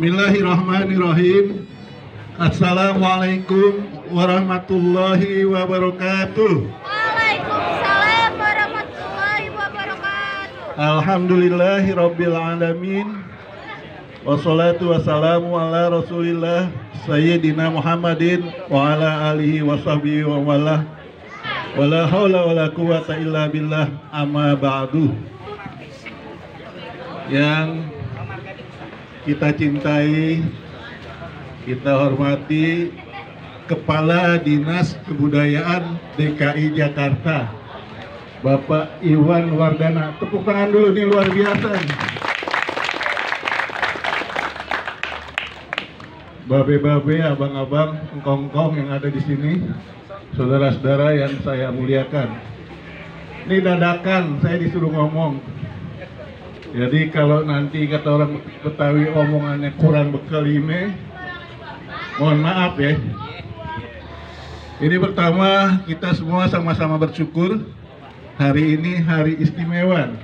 Bismillahirrahmanirrahim. Assalamualaikum warahmatullahi wabarakatuh. Waalaikumsalam warahmatullahi wabarakatuh. Alhamdulillahi rabbil alamin. Wassalatu wassalamu ala rasulillah Sayyidina Muhammadin wa ala alihi wa sahbihi wa wala. Wala hawla wala quwata illa billah, amma ba'du. Yang kita cintai, kita hormati Kepala Dinas Kebudayaan DKI Jakarta, Bapak Iwan Wardana. Tepuk tangan dulu, nih luar biasa nih. Babe-babe, abang-abang, engkong-engkong yang ada di sini, saudara-saudara yang saya muliakan. Ini dadakan saya disuruh ngomong. Jadi kalau nanti kata orang Betawi omongannya kurang bekelime, mohon maaf ya. Ini pertama, kita semua sama-sama bersyukur hari ini hari istimewa.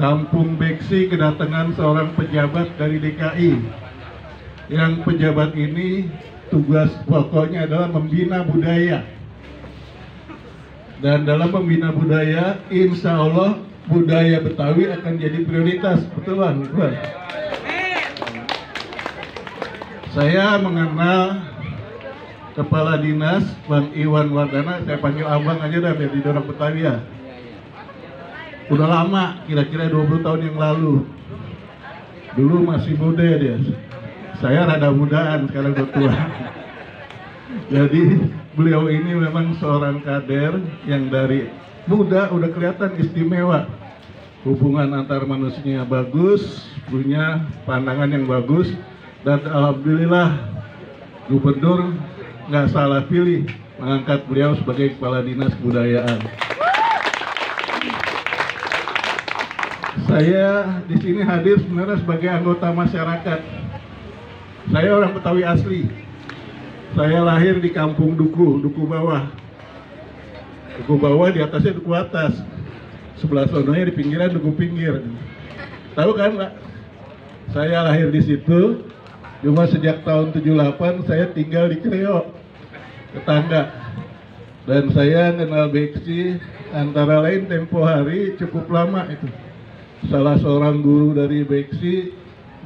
Kampung Beksi kedatangan seorang pejabat dari DKI. Yang pejabat ini tugas pokoknya adalah membina budaya. Dan dalam membina budaya, insya Allah budaya Betawi akan jadi prioritas. Betul Bang? Betul. Saya mengenal Kepala Dinas Bang Iwan Wardana, saya panggil abang aja dah biar di orang Betawi ya. Udah lama, kira-kira 20 tahun yang lalu. Dulu masih muda dia. Saya rada mudaan, sekarang udah tua. Jadi beliau ini memang seorang kader yang dari muda udah kelihatan istimewa. Hubungan antar manusianya bagus, punya pandangan yang bagus, dan alhamdulillah gubernur nggak salah pilih mengangkat beliau sebagai Kepala Dinas Kebudayaan. Saya di sini hadir sebenarnya sebagai anggota masyarakat. Saya orang Betawi asli. Saya lahir di kampung Duku Bawah. Duku Bawah di atasnya Duku Atas. Sebelah sononya di pinggiran Duku Pinggir. Tahu kan Pak? Saya lahir di situ. Cuma sejak tahun 78 saya tinggal di Kreo, tetangga. Dan saya kenal Beksi antara lain tempo hari cukup lama itu. Salah seorang guru dari Beksi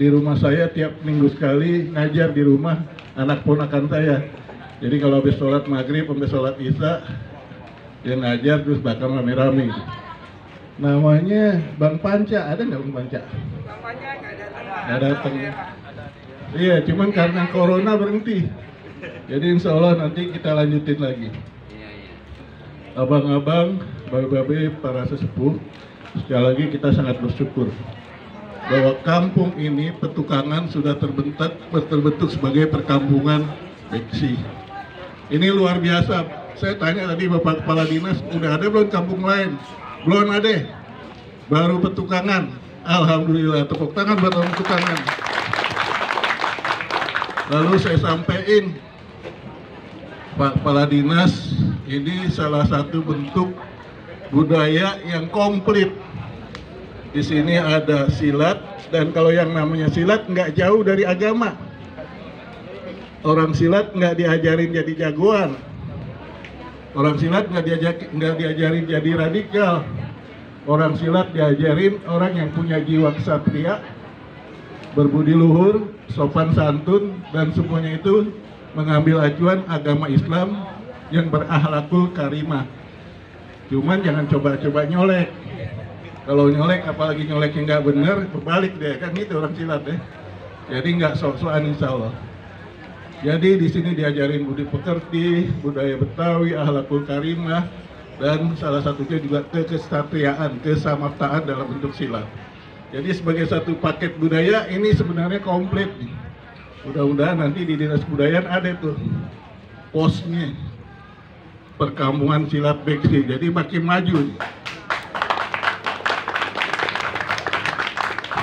di rumah saya tiap minggu sekali ngajar di rumah anak ponakan saya. Jadi kalau habis sholat maghrib, habis sholat isya, dia ngajar terus bakal rame-rame. Namanya Bang Panca, ada nggak Bang Panca? Bang Panca nggak datang. Iya, cuman karena corona berhenti. Jadi insya Allah nanti kita lanjutin lagi. Abang-abang, babe-babe, para sesepuh, sekali lagi kita sangat bersyukur bahwa kampung ini Petukangan sudah terbentuk sebagai perkampungan Beksi. Ini luar biasa. Saya tanya tadi Bapak Kepala Dinas, udah ada belum kampung lain? Belum ada. Baru Petukangan. Alhamdulillah, tepuk tangan buat orang Petukangan. Lalu saya sampaikan, Pak Kepala Dinas, ini salah satu bentuk budaya yang komplit. Di sini ada silat, dan kalau yang namanya silat nggak jauh dari agama. Orang silat nggak diajarin jadi jagoan. Orang silat nggak diajarin jadi radikal. Orang silat diajarin orang yang punya jiwa ksatria, berbudi luhur, sopan santun, dan semuanya itu mengambil acuan agama Islam yang berakhlakul karimah. Cuman jangan coba-coba nyolek. Kalau nyolek, apalagi nyoleknya nggak bener, berbalik deh, kan itu orang silat deh. Jadi nggak sok-sokan insya Allah. Jadi di sini diajarin budi pekerti, budaya Betawi, akhlakul karimah, dan salah satunya juga kekesatriaan, kesamaptaan dalam bentuk silat. Jadi sebagai satu paket budaya ini sebenarnya komplit. Mudah-mudahan nanti di Dinas Kebudayaan ada tuh posnya perkampungan silat Beksi. Jadi makin maju.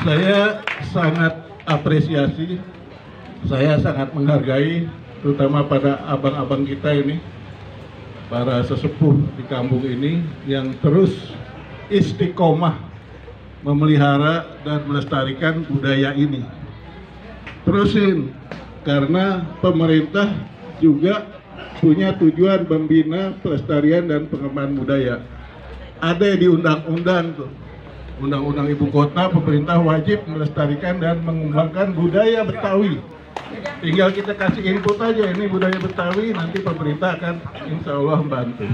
Saya sangat apresiasi, saya sangat menghargai terutama pada abang-abang kita ini, para sesepuh di kampung ini yang terus istiqomah memelihara dan melestarikan budaya ini. terusin, karena pemerintah juga punya tujuan membina pelestarian dan pengembangan budaya. Ada di undang-undang tuh, undang-undang ibu kota, pemerintah wajib melestarikan dan mengembangkan budaya Betawi. Tinggal kita kasih input aja, ini budaya Betawi, nanti pemerintah akan insya Allah membantu.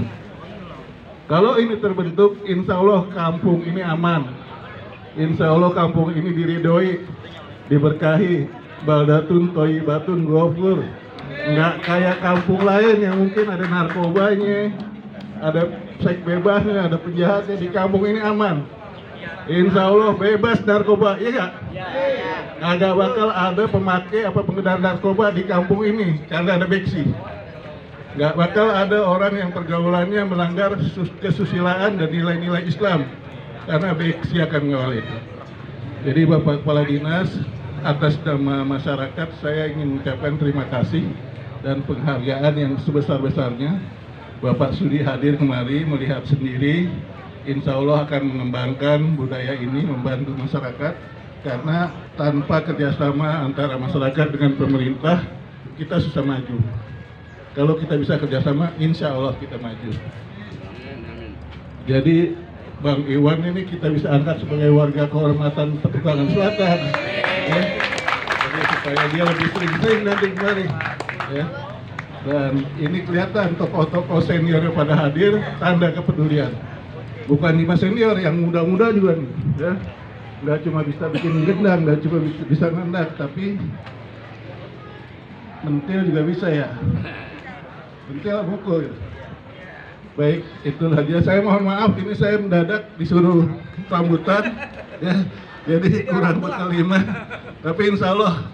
Kalau ini terbentuk, insya Allah kampung ini aman. Insya Allah kampung ini diridhoi, diberkahi, baldatun toyibatun ghafur. Nggak kayak kampung lain yang mungkin ada narkobanya, ada seks bebasnya, ada penjahatnya. Di kampung ini aman. Insya Allah bebas narkoba, iya nggak? Agak bakal ada pemakai apa pengedar narkoba di kampung ini karena ada beksi. Nggak bakal ada orang yang pergaulannya melanggar kesusilaan dan nilai-nilai Islam karena beksi akan mengawal itu. Jadi Bapak Kepala Dinas, atas nama masyarakat saya ingin mengucapkan terima kasih dan penghargaan yang sebesar-besarnya. Bapak sudi hadir kemari melihat sendiri, insya Allah akan mengembangkan budaya ini, membantu masyarakat, karena tanpa kerjasama antara masyarakat dengan pemerintah kita susah maju. Kalau kita bisa kerjasama, insya Allah kita maju. Jadi Bang Iwan ini kita bisa angkat sebagai warga kehormatan Petukangan Selatan, ya. Jadi supaya dia lebih sering-sering nanti kemari, ya. Dan ini kelihatan tokoh-tokoh seniornya pada hadir, tanda kepedulian. Bukan cuma senior, yang muda-muda juga nih, ya. Nggak cuma bisa bikin gendang, nggak cuma bisa ngendak, tapi mentil juga bisa ya. Mentil mukul. Baik, itulah dia. Saya mohon maaf, ini saya mendadak disuruh rambutan, ya. Jadi kurang berkelima. Tapi insya Allah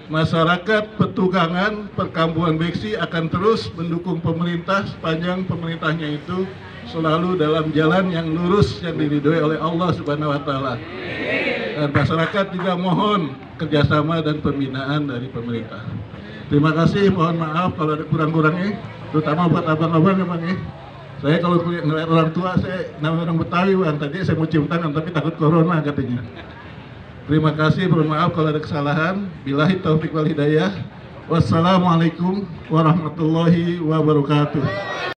masyarakat Petukangan, Perkampungan Beksi akan terus mendukung pemerintah sepanjang pemerintahnya itu selalu dalam jalan yang lurus yang diridhoi oleh Allah Subhanahu wa Ta'ala. Dan masyarakat juga mohon kerjasama dan pembinaan dari pemerintah. Terima kasih, mohon maaf kalau ada kurang-kurangnya, terutama buat abang-abang ya Bang. Saya kalau ngeliat orang tua, saya namanya orang Betawi Bang, tadi saya mau cium tangan tapi takut corona katanya. Terima kasih, mohon maaf kalau ada kesalahan. Billahi taufiq wal hidayah. Wassalamualaikum warahmatullahi wabarakatuh.